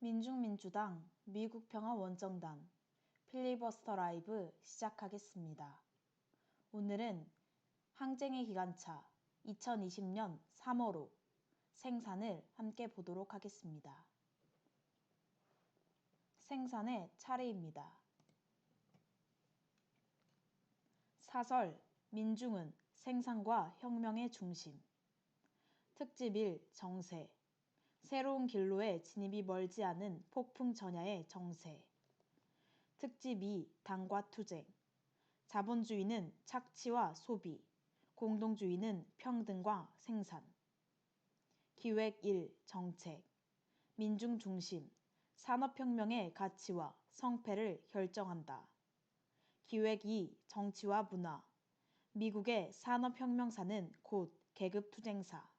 민중민주당 미국평화원정단 필리버스터 라이브 시작하겠습니다. 오늘은 항쟁의 기관차 2020년 3월호 생산을 함께 보도록 하겠습니다. 생산의 차례입니다. 사설 민중은 생산과 혁명의 중심. 특집 1 정세. 새로운 길로의 진입이 멀지 않은 폭풍 전야의 정세. 특집 2 당과 투쟁. 자본주의는 착취와 소비, 공동주의는 평등과 생산. 기획 1 정책. 민중 중심, 산업혁명의 가치와 성패를 결정한다. 기획 2 정치와 문화. 미국의 산업혁명사는 곧 계급투쟁사.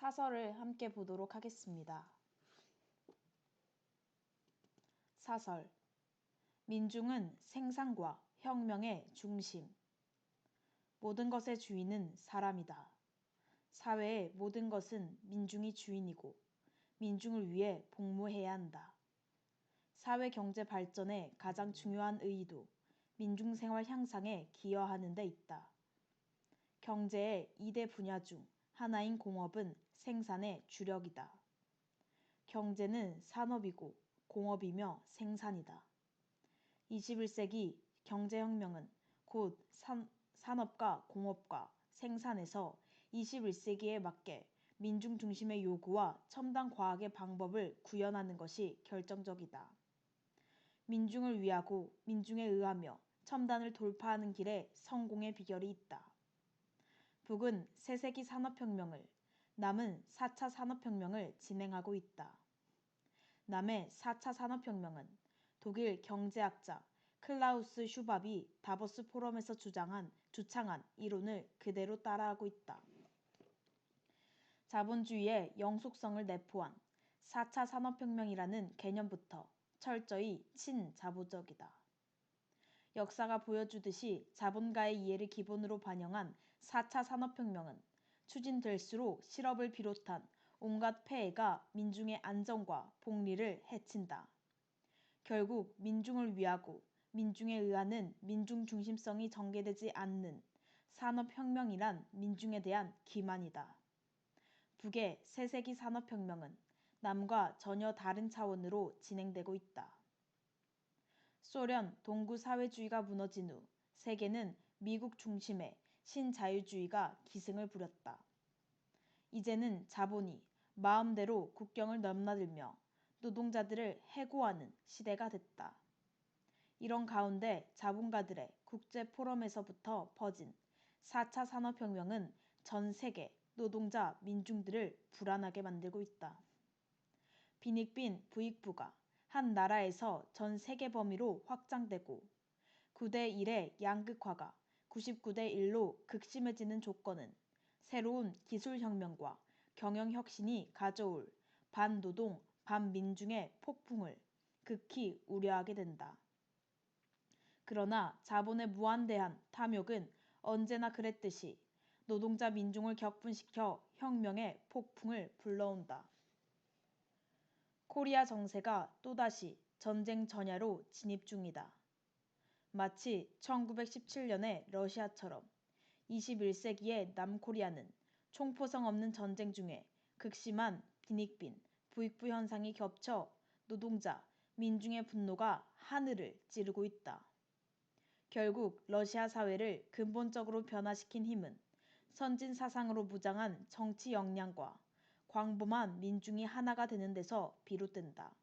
사설을 함께 보도록 하겠습니다. 사설. 민중은 생산과 혁명의 중심. 모든 것의 주인은 사람이다. 사회의 모든 것은 민중이 주인이고 민중을 위해 복무해야 한다. 사회 경제 발전의 가장 중요한 의의도 민중 생활 향상에 기여하는 데 있다. 경제의 2대 분야 중 하나인 공업은 생산의 주력이다. 경제는 산업이고 공업이며 생산이다. 21세기 경제혁명은 곧 산업과 공업과 생산에서 21세기에 맞게 민중 중심의 요구와 첨단 과학의 방법을 구현하는 것이 결정적이다. 민중을 위하고 민중에 의하며 첨단을 돌파하는 길에 성공의 비결이 있다. 북은 새세기 산업혁명을, 남은 4차 산업혁명을 진행하고 있다. 남의 4차 산업혁명은 독일 경제학자 클라우스 슈밥이 다보스 포럼에서 주창한 이론을 그대로 따라하고 있다. 자본주의의 영속성을 내포한 4차 산업혁명이라는 개념부터 철저히 친자보적이다. 역사가 보여주듯이 자본가의 이해를 기본으로 반영한 4차 산업혁명은 추진될수록 실업을 비롯한 온갖 폐해가 민중의 안정과 복리를 해친다. 결국 민중을 위하고 민중에 의하는 민중 중심성이 전개되지 않는 산업혁명이란 민중에 대한 기만이다. 북의 새세기 산업혁명은 남과 전혀 다른 차원으로 진행되고 있다. 소련 동구 사회주의가 무너진 후 세계는 미국 중심의 신자유주의가 기승을 부렸다. 이제는 자본이 마음대로 국경을 넘나들며 노동자들을 해고하는 시대가 됐다. 이런 가운데 자본가들의 국제포럼에서부터 퍼진 4차 산업혁명은 전 세계 노동자 민중들을 불안하게 만들고 있다. 빈익빈 부익부가 한 나라에서 전 세계 범위로 확장되고 9대 1의 양극화가 99대 1로 극심해지는 조건은 새로운 기술혁명과 경영혁신이 가져올 반노동, 반민중의 폭풍을 극히 우려하게 된다. 그러나 자본의 무한대한 탐욕은 언제나 그랬듯이 노동자 민중을 격분시켜 혁명의 폭풍을 불러온다. 코리아 정세가 또다시 전쟁 전야로 진입 중이다. 마치 1917년의 러시아처럼 21세기의 남코리아는 총포성 없는 전쟁 중에 극심한 빈익빈, 부익부 현상이 겹쳐 노동자, 민중의 분노가 하늘을 찌르고 있다. 결국 러시아 사회를 근본적으로 변화시킨 힘은 선진 사상으로 무장한 정치 역량과 광범한 민중이 하나가 되는 데서 비롯된다.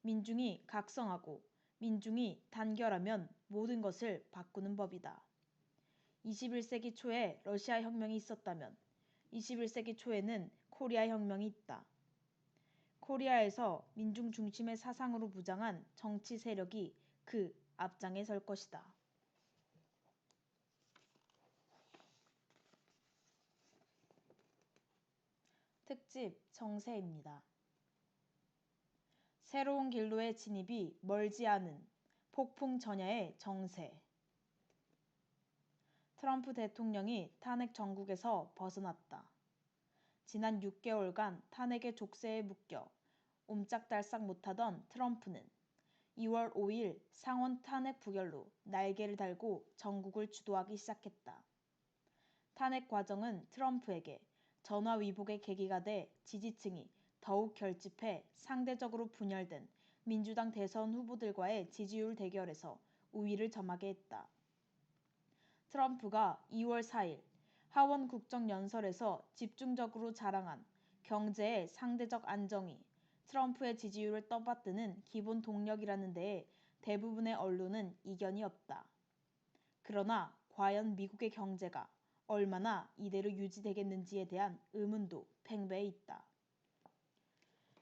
민중이 각성하고 민중이 단결하면 모든 것을 바꾸는 법이다. 21세기 초에 러시아 혁명이 있었다면 21세기 초에는 코리아 혁명이 있다. 코리아에서 민중 중심의 사상으로 무장한 정치 세력이 그 앞장에 설 것이다. 특집 정세입니다. 새로운 길로의 진입이 멀지 않은 폭풍 전야의 정세. 트럼프 대통령이 탄핵 정국에서 벗어났다. 지난 6개월간 탄핵의 족쇄에 묶여 옴짝달싹 못하던 트럼프는 2월 5일 상원 탄핵 부결로 날개를 달고 정국을 주도하기 시작했다. 탄핵 과정은 트럼프에게 전화위복의 계기가 돼 지지층이 더욱 결집해 상대적으로 분열된 민주당 대선 후보들과의 지지율 대결에서 우위를 점하게 했다. 트럼프가 2월 4일 하원 국정연설에서 집중적으로 자랑한 경제의 상대적 안정이 트럼프의 지지율을 떠받드는 기본 동력이라는 데에 대부분의 언론은 이견이 없다. 그러나 과연 미국의 경제가 얼마나 이대로 유지되겠는지에 대한 의문도 팽배해 있다.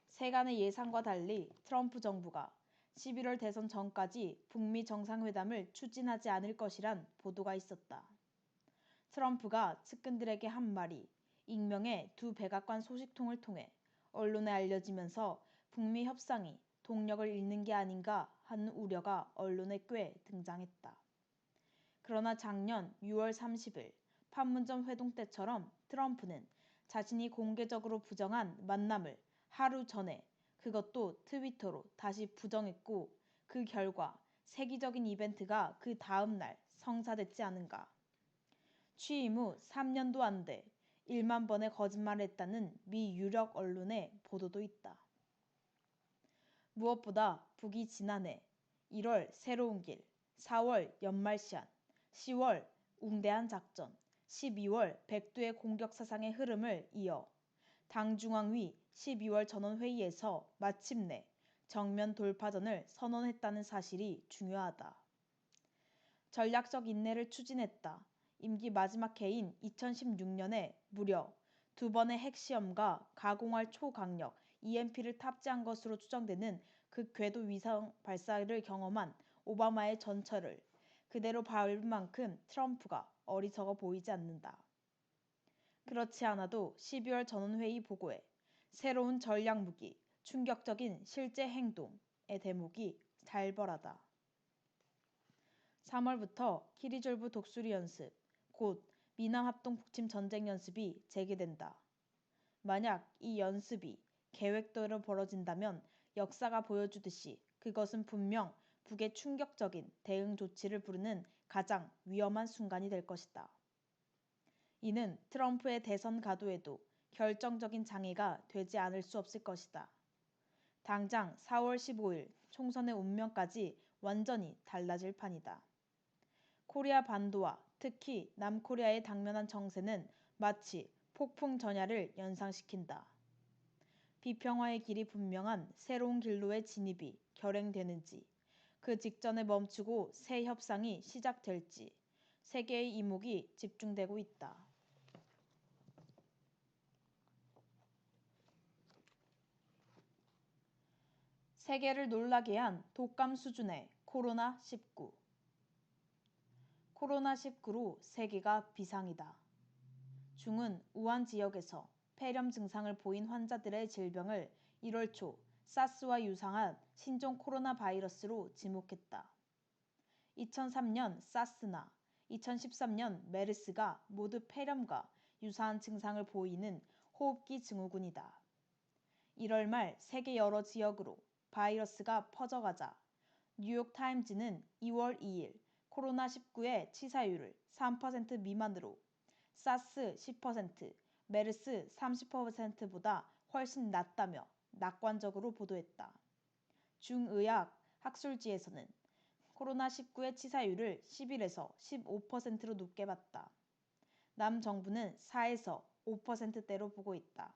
세간의 예상과 달리 트럼프 정부가 11월 대선 전까지 북미 정상회담을 추진하지 않을 것이란 보도가 있었다. 트럼프가 측근들에게 한 말이 익명의 두 백악관 소식통을 통해 언론에 알려지면서 북미 협상이 동력을 잃는 게 아닌가 하는 우려가 언론에 꽤 등장했다. 그러나 작년 6월 30일 판문점 회동 때처럼 트럼프는 자신이 공개적으로 부정한 만남을 하루 전에 그것도 트위터로 다시 부정했고 그 결과 세계적인 이벤트가 그 다음 날 성사됐지 않은가. 취임 후 3년도 안 돼 1만 번의 거짓말을 했다는 미 유력 언론의 보도도 있다. 무엇보다 북이 지난해 1월 새로운 길, 4월 연말 시한, 10월 웅대한 작전, 12월 백두의 공격 사상의 흐름을 이어 당중앙위 12월 전원회의에서 마침내 정면 돌파전을 선언했다는 사실이 중요하다. 전략적 인내를 추진했다. 임기 마지막 해인 2016년에 무려 2번의 핵시험과 가공할 초강력 EMP를 탑재한 것으로 추정되는 그 궤도 위성 발사를 경험한 오바마의 전철을 그대로 밟을 만큼 트럼프가 어리석어 보이지 않는다. 그렇지 않아도 12월 전원회의 보고에 새로운 전략무기, 충격적인 실제 행동의 대목이 달벌하다. 3월부터 키리졸브 독수리 연습, 곧 미남합동 북침 전쟁 연습이 재개된다. 만약 이 연습이 계획대로 벌어진다면 역사가 보여주듯이 그것은 분명 북의 충격적인 대응 조치를 부르는 가장 위험한 순간이 될 것이다. 이는 트럼프의 대선 가도에도 결정적인 장애가 되지 않을 수 없을 것이다. 당장 4월 15일 총선의 운명까지 완전히 달라질 판이다. 코리아 반도와 특히 남코리아의 당면한 정세는 마치 폭풍 전야를 연상시킨다. 비평화의 길이 분명한 새로운 길로의 진입이 결행되는지, 그 직전에 멈추고 새 협상이 시작될지 세계의 이목이 집중되고 있다. 세계를 놀라게 한 독감 수준의 코로나19. 코로나19로 세계가 비상이다. 중은 우한 지역에서 폐렴 증상을 보인 환자들의 질병을 1월 초 사스와 유사한 신종 코로나 바이러스로 지목했다. 2003년 사스나 2013년 메르스가 모두 폐렴과 유사한 증상을 보이는 호흡기 증후군이다. 1월 말 세계 여러 지역으로 바이러스가 퍼져가자 뉴욕타임즈는 2월 2일 코로나19의 치사율을 3% 미만으로 사스 10%, 메르스 30%보다 훨씬 낮다며 낙관적으로 보도했다. 중의학 학술지에서는 코로나19의 치사율을 11에서 15%로 높게 봤다. 남정부는 4에서 5%대로 보고 있다.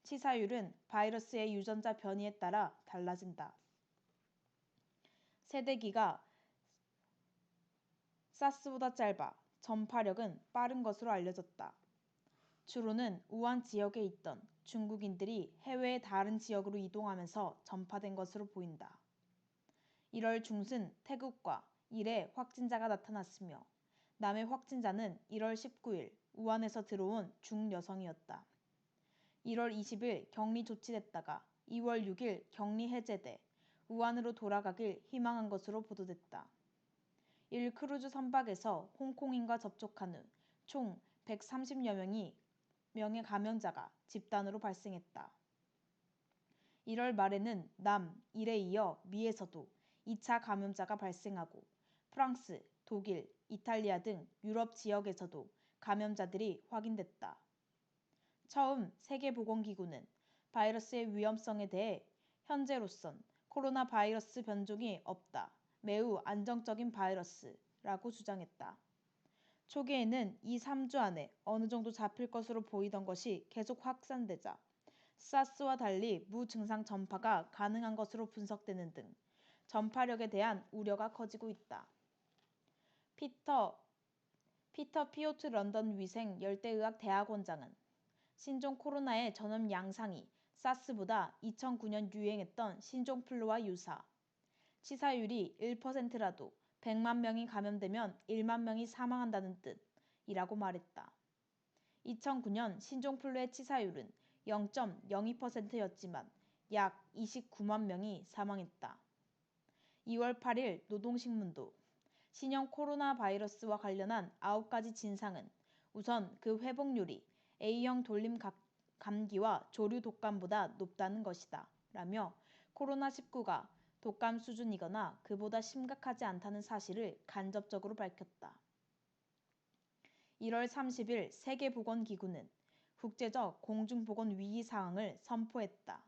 치사율은 바이러스의 유전자 변이에 따라 달라진다. 세대기가 사스보다 짧아 전파력은 빠른 것으로 알려졌다. 주로는 우한 지역에 있던 중국인들이 해외의 다른 지역으로 이동하면서 전파된 것으로 보인다. 1월 중순 태국과 일에 확진자가 나타났으며 남의 확진자는 1월 19일 우한에서 들어온 중여성이었다. 1월 20일 격리 조치됐다가 2월 6일 격리 해제돼 우한으로 돌아가길 희망한 것으로 보도됐다. 일크루즈 선박에서 홍콩인과 접촉한 후 총 130여 명의 감염자가 집단으로 발생했다. 1월 말에는 남, 일에 이어 미에서도 2차 감염자가 발생하고 프랑스, 독일, 이탈리아 등 유럽 지역에서도 감염자들이 확인됐다. 처음 세계보건기구는 바이러스의 위험성에 대해 현재로선 코로나 바이러스 변종이 없다. 매우 안정적인 바이러스라고 주장했다. 초기에는 2~3주 안에 어느 정도 잡힐 것으로 보이던 것이 계속 확산되자 사스와 달리 무증상 전파가 가능한 것으로 분석되는 등 전파력에 대한 우려가 커지고 있다. 피터 피오트 런던 위생 열대의학 대학원장은 신종 코로나의 전염 양상이 사스보다 2009년 유행했던 신종플루와 유사, 치사율이 1%라도 100만 명이 감염되면 1만 명이 사망한다는 뜻이라고 말했다. 2009년 신종플루의 치사율은 0.02%였지만 약 29만 명이 사망했다. 2월 8일 노동신문도 신형 코로나 바이러스와 관련한 9가지 진상은 우선 그 회복률이 A형 돌림 감기와 조류 독감보다 높다는 것이다 라며 코로나19가 독감 수준이거나 그보다 심각하지 않다는 사실을 간접적으로 밝혔다. 1월 30일 세계보건기구는 국제적 공중보건 위기 상황을 선포했다.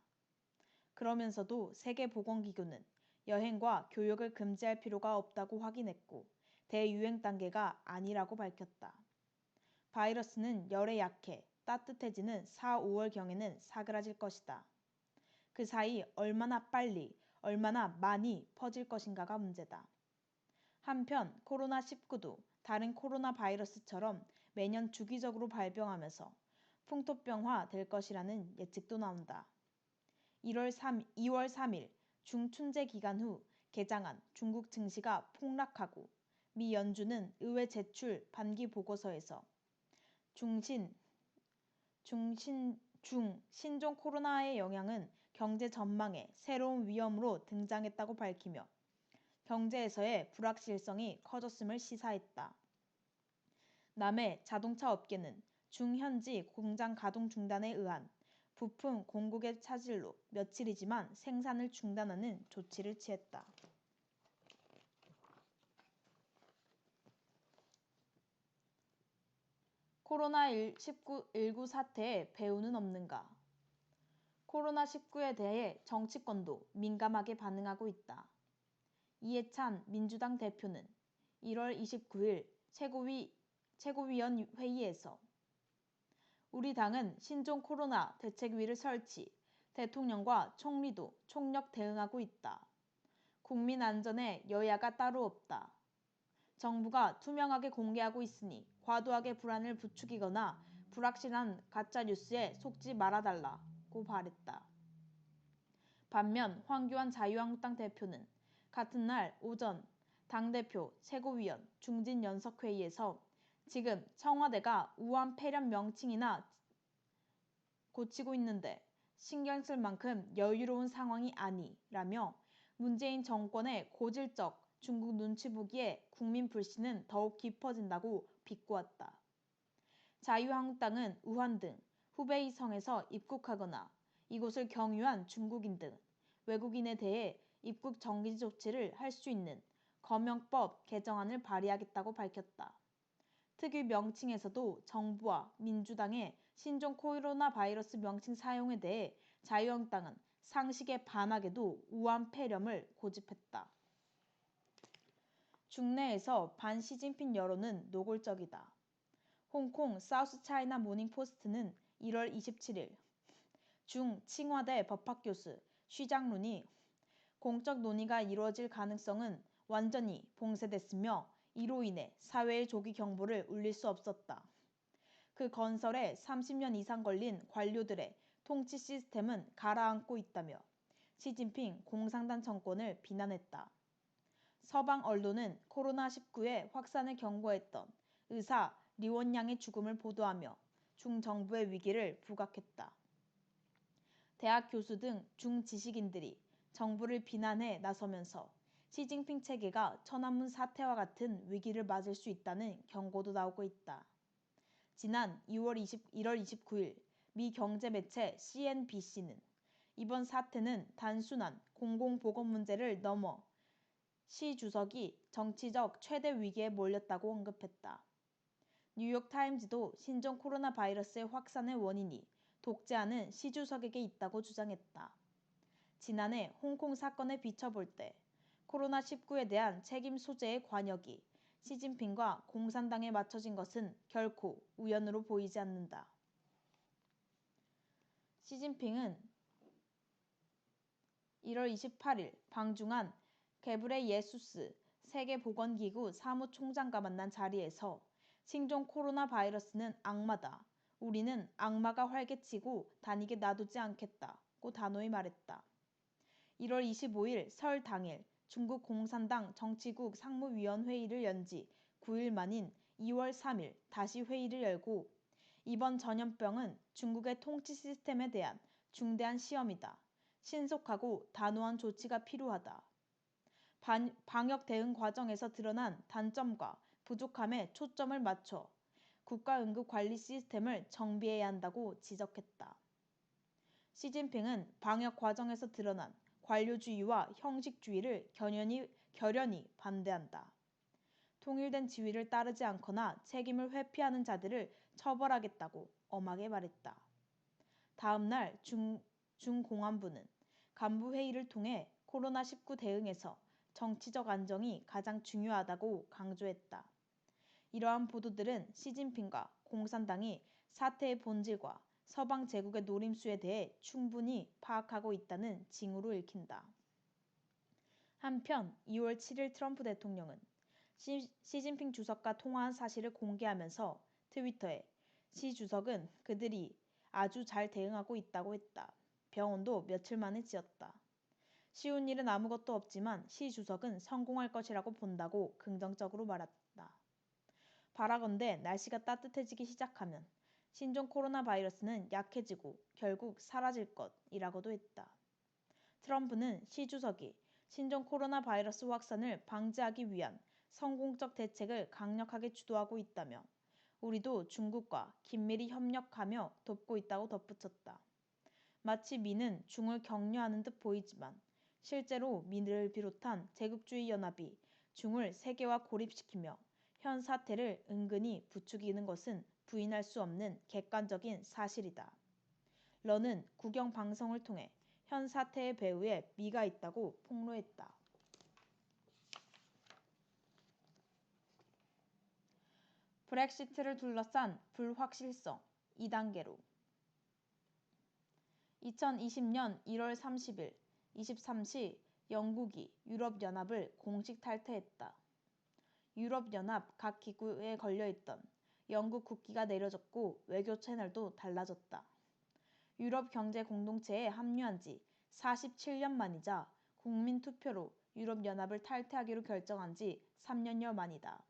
그러면서도 세계보건기구는 여행과 교역을 금지할 필요가 없다고 확인했고 대유행 단계가 아니라고 밝혔다. 바이러스는 열에 약해 따뜻해지는 4, 5월경에는 사그라질 것이다. 그 사이 얼마나 빨리, 얼마나 많이 퍼질 것인가가 문제다. 한편 코로나19도 다른 코로나 바이러스처럼 매년 주기적으로 발병하면서 풍토병화 될 것이라는 예측도 나온다. 2월 3일 중춘제 기간 후 개장한 중국 증시가 폭락하고 미 연준은 의회 제출 반기 보고서에서 신종 코로나의 영향은 경제 전망에 새로운 위험으로 등장했다고 밝히며 경제에서의 불확실성이 커졌음을 시사했다. 남해 자동차 업계는 중현지 공장 가동 중단에 의한 부품 공급의 차질로 며칠이지만 생산을 중단하는 조치를 취했다. 코로나19 사태에 배후는 없는가? 코로나19에 대해 정치권도 민감하게 반응하고 있다. 이해찬 민주당 대표는 1월 29일 최고위원 회의에서 우리 당은 신종 코로나 대책위를 설치, 대통령과 총리도 총력 대응하고 있다. 국민 안전에 여야가 따로 없다. 정부가 투명하게 공개하고 있으니 과도하게 불안을 부추기거나 불확실한 가짜뉴스에 속지 말아달라고 말했다. 반면 황교안 자유한국당 대표는 같은 날 오전 당대표 최고위원 중진연석회의에서 지금 청와대가 우한 폐렴 명칭이나 고치고 있는데 신경 쓸 만큼 여유로운 상황이 아니라며 문재인 정권의 고질적 중국 눈치 보기에 국민 불신은 더욱 깊어진다고 비꼬았다. 자유한국당은 우한 등 후베이 성에서 입국하거나 이곳을 경유한 중국인 등 외국인에 대해 입국 정지 조치를 할 수 있는 검역법 개정안을 발의하겠다고 밝혔다. 특유 명칭에서도 정부와 민주당의 신종 코로나 바이러스 명칭 사용에 대해 자유한국당은 상식에 반하게도 우한 폐렴을 고집했다. 중내에서 반 시진핑 여론은 노골적이다. 홍콩 사우스차이나 모닝포스트는 1월 27일 중 칭화대 법학교수 쉬장룬이 공적 논의가 이루어질 가능성은 완전히 봉쇄됐으며 이로 인해 사회의 조기 경보를 울릴 수 없었다. 그 건설에 30년 이상 걸린 관료들의 통치 시스템은 가라앉고 있다며 시진핑 공산당 정권을 비난했다. 서방 언론은 코로나19의 확산을 경고했던 의사 리원양의 죽음을 보도하며 중정부의 위기를 부각했다. 대학 교수 등 중지식인들이 정부를 비난해 나서면서 시진핑 체계가 천안문 사태와 같은 위기를 맞을 수 있다는 경고도 나오고 있다. 지난 1월 29일 미 경제 매체 CNBC는 이번 사태는 단순한 공공보건 문제를 넘어 시 주석이 정치적 최대 위기에 몰렸다고 언급했다. 뉴욕타임즈도 신종 코로나 바이러스의 확산의 원인이 독재하는 시 주석에게 있다고 주장했다. 지난해 홍콩 사건에 비춰볼 때 코로나19에 대한 책임 소재의 관역이 시진핑과 공산당에 맞춰진 것은 결코 우연으로 보이지 않는다. 시진핑은 1월 28일 방중한 게브레예수스 세계보건기구 사무총장과 만난 자리에서 신종 코로나 바이러스는 악마다. 우리는 악마가 활개치고 다니게 놔두지 않겠다고 단호히 말했다. 1월 25일 설 당일 중국 공산당 정치국 상무위원회의를 연 지 9일 만인 2월 3일 다시 회의를 열고 이번 전염병은 중국의 통치 시스템에 대한 중대한 시험이다. 신속하고 단호한 조치가 필요하다. 방역 대응 과정에서 드러난 단점과 부족함에 초점을 맞춰 국가응급관리 시스템을 정비해야 한다고 지적했다. 시진핑은 방역 과정에서 드러난 관료주의와 형식주의를 결연히 반대한다. 통일된 지위를 따르지 않거나 책임을 회피하는 자들을 처벌하겠다고 엄하게 말했다. 다음 날 중공안부는 간부회의를 통해 코로나19 대응에서 정치적 안정이 가장 중요하다고 강조했다. 이러한 보도들은 시진핑과 공산당이 사태의 본질과 서방 제국의 노림수에 대해 충분히 파악하고 있다는 징후로 읽힌다. 한편 2월 7일 트럼프 대통령은 시진핑 주석과 통화한 사실을 공개하면서 트위터에 시 주석은 그들이 아주 잘 대응하고 있다고 했다. 병원도 며칠 만에 지었다. 쉬운 일은 아무것도 없지만 시 주석은 성공할 것이라고 본다고 긍정적으로 말했다. 바라건대 날씨가 따뜻해지기 시작하면 신종 코로나 바이러스는 약해지고 결국 사라질 것이라고도 했다. 트럼프는 시 주석이 신종 코로나 바이러스 확산을 방지하기 위한 성공적 대책을 강력하게 주도하고 있다며 우리도 중국과 긴밀히 협력하며 돕고 있다고 덧붙였다. 마치 미는 중을 격려하는 듯 보이지만 실제로 미를 비롯한 제국주의 연합이 중을 세계화 고립시키며 현 사태를 은근히 부추기는 것은 부인할 수 없는 객관적인 사실이다. 러는 국영 방송을 통해 현 사태의 배후에 미가 있다고 폭로했다. 브렉시트를 둘러싼 불확실성 2단계로 2020년 1월 30일 23시 영국이 유럽연합을 공식 탈퇴했다. 유럽연합 각 기구에 걸려있던 영국 국기가 내려졌고 외교 채널도 달라졌다. 유럽 경제 공동체에 합류한 지 47년 만이자 국민 투표로 유럽연합을 탈퇴하기로 결정한 지 3년여 만이다.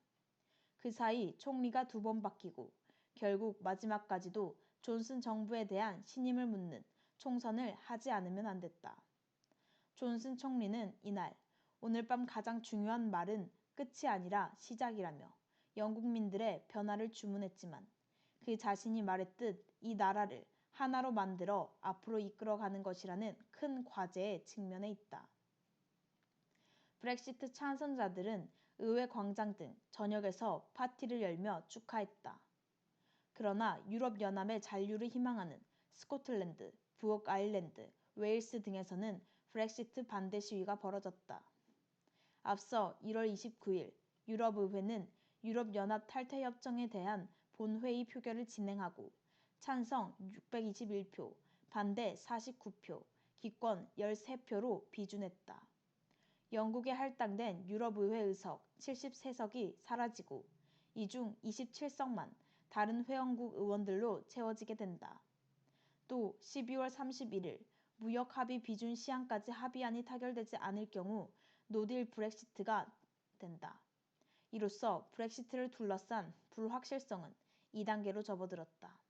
그 사이 총리가 2번 바뀌고 결국 마지막까지도 존슨 정부에 대한 신임을 묻는 총선을 하지 않으면 안 됐다. 존슨 총리는 이날 오늘 밤 가장 중요한 말은 끝이 아니라 시작이라며 영국민들의 변화를 주문했지만 그 자신이 말했듯 이 나라를 하나로 만들어 앞으로 이끌어가는 것이라는 큰 과제에 직면해 있다. 브렉시트 찬성자들은 의회 광장 등 전역에서 파티를 열며 축하했다. 그러나 유럽연합의 잔류를 희망하는 스코틀랜드, 북 아일랜드, 웨일스 등에서는 브렉시트 반대 시위가 벌어졌다. 앞서 1월 29일 유럽의회는 유럽연합 탈퇴협정에 대한 본회의 표결을 진행하고 찬성 621표, 반대 49표, 기권 13표로 비준했다. 영국에 할당된 유럽의회 의석 73석이 사라지고 이 중 27석만 다른 회원국 의원들로 채워지게 된다. 또 12월 31일 무역 합의 비준 시한까지 합의안이 타결되지 않을 경우 노딜 브렉시트가 된다. 이로써 브렉시트를 둘러싼 불확실성은 2단계로 접어들었다.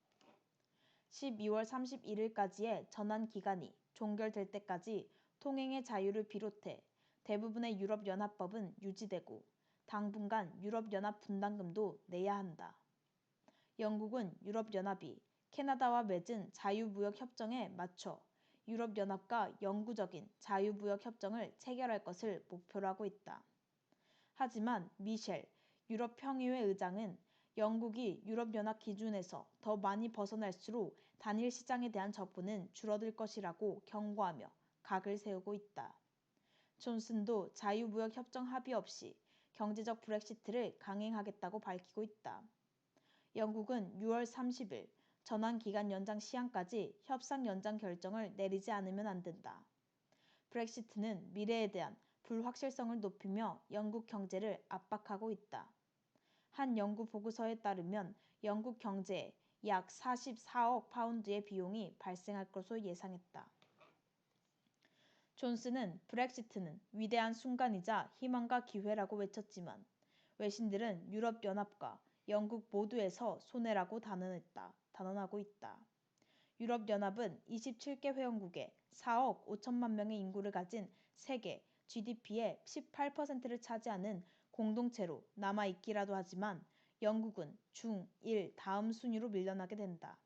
12월 31일까지의 전환 기간이 종결될 때까지 통행의 자유를 비롯해 대부분의 유럽연합법은 유지되고 당분간 유럽연합 분담금도 내야 한다. 영국은 유럽연합이 캐나다와 맺은 자유무역협정에 맞춰 유럽연합과 영구적인 자유무역협정을 체결할 것을 목표로 하고 있다. 하지만 미셸 유럽평의회 의장은 영국이 유럽연합 기준에서 더 많이 벗어날수록 단일 시장에 대한 적분은 줄어들 것이라고 경고하며 각을 세우고 있다. 존슨도 자유무역협정 합의 없이 경제적 브렉시트를 강행하겠다고 밝히고 있다. 영국은 6월 30일 전환기간 연장 시한까지 협상 연장 결정을 내리지 않으면 안 된다. 브렉시트는 미래에 대한 불확실성을 높이며 영국 경제를 압박하고 있다. 한 연구 보고서에 따르면 영국 경제에 약 44억 파운드의 비용이 발생할 것으로 예상했다. 존슨은 브렉시트는 위대한 순간이자 희망과 기회라고 외쳤지만 외신들은 유럽연합과 영국 모두에서 손해라고 단언하고 있다. 유럽연합은 27개 회원국에 4억 5천만 명의 인구를 가진 세계 GDP의 18%를 차지하는 공동체로 남아있기라도 하지만 영국은 중, 1 다음 순위로 밀려나게 된다.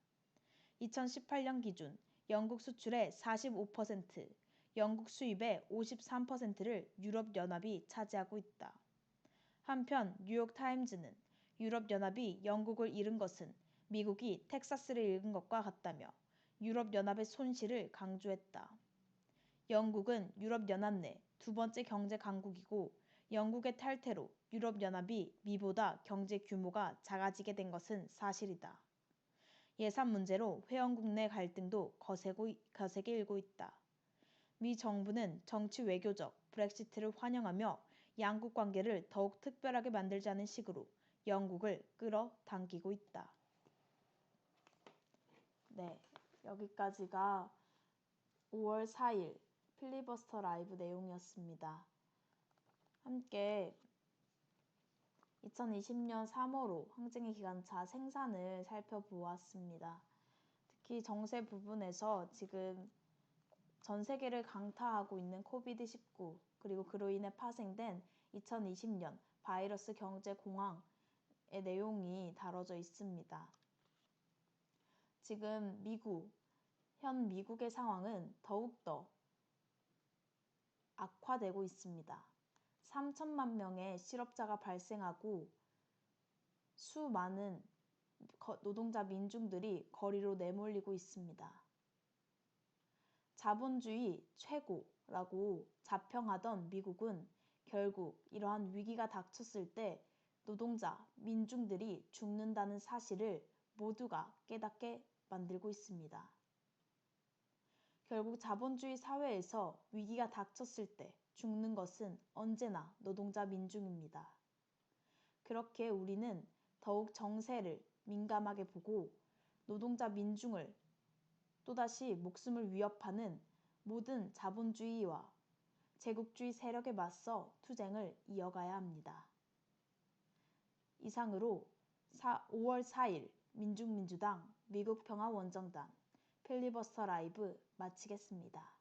2018년 기준 영국 수출의 45%, 영국 수입의 53%를 유럽연합이 차지하고 있다. 한편 뉴욕타임즈는 유럽연합이 영국을 잃은 것은 미국이 텍사스를 잃은 것과 같다며 유럽연합의 손실을 강조했다. 영국은 유럽연합 내 두 번째 경제 강국이고 영국의 탈퇴로 유럽연합이 미보다 경제 규모가 작아지게 된 것은 사실이다. 예산 문제로 회원국 내 갈등도 거세게 일고 있다. 미 정부는 정치 외교적 브렉시트를 환영하며 양국 관계를 더욱 특별하게 만들자는 식으로 영국을 끌어당기고 있다. 네, 여기까지가 5월 4일 필리버스터 라이브 내용이었습니다. 함께 2020년 3월호 항쟁의 기관차 생산을 살펴보았습니다. 특히 정세 부분에서 지금 전 세계를 강타하고 있는 코비드-19 그리고 그로 인해 파생된 2020년 바이러스 경제 공황의 내용이 다뤄져 있습니다. 지금 현 미국의 상황은 더욱더 악화되고 있습니다. 3천만 명의 실업자가 발생하고 수많은 노동자 민중들이 거리로 내몰리고 있습니다. 자본주의 최고라고 자평하던 미국은 결국 이러한 위기가 닥쳤을 때 노동자, 민중들이 죽는다는 사실을 모두가 깨닫게 만들고 있습니다. 결국 자본주의 사회에서 위기가 닥쳤을 때 죽는 것은 언제나 노동자 민중입니다. 그렇게 우리는 더욱 정세를 민감하게 보고 노동자 민중을 또다시 목숨을 위협하는 모든 자본주의와 제국주의 세력에 맞서 투쟁을 이어가야 합니다. 이상으로 5월 4일 민중민주당 미국평화원정단 필리버스터 라이브 마치겠습니다.